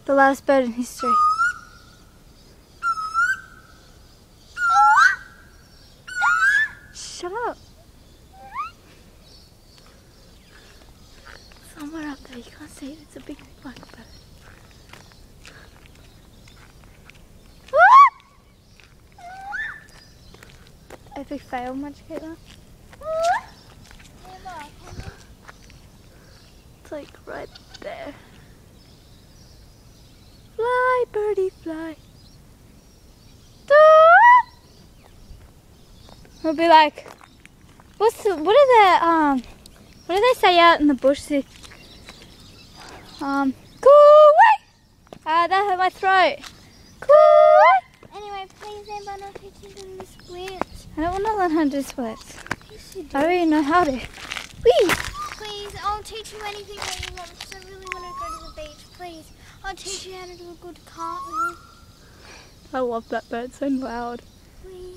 The loudest bird in history. Shut up. Somewhere up there, you can't see it, it's a big black bird. Epic fail, much Caitlin. It's like right there. Fly, birdie, fly. We'll be like, what do they say out in the bush? Cool away. That hurt my throat. Cool away. Anyway, please, Amber, not teach you to do the splits. I don't want to learn how to do splits. Yes, you do. I don't even know how to. Whee! Please, I'll teach you anything that you want because I really want to go to the beach. Please, I'll teach you how to do a good cartwheel. I love that bird, so loud. Please.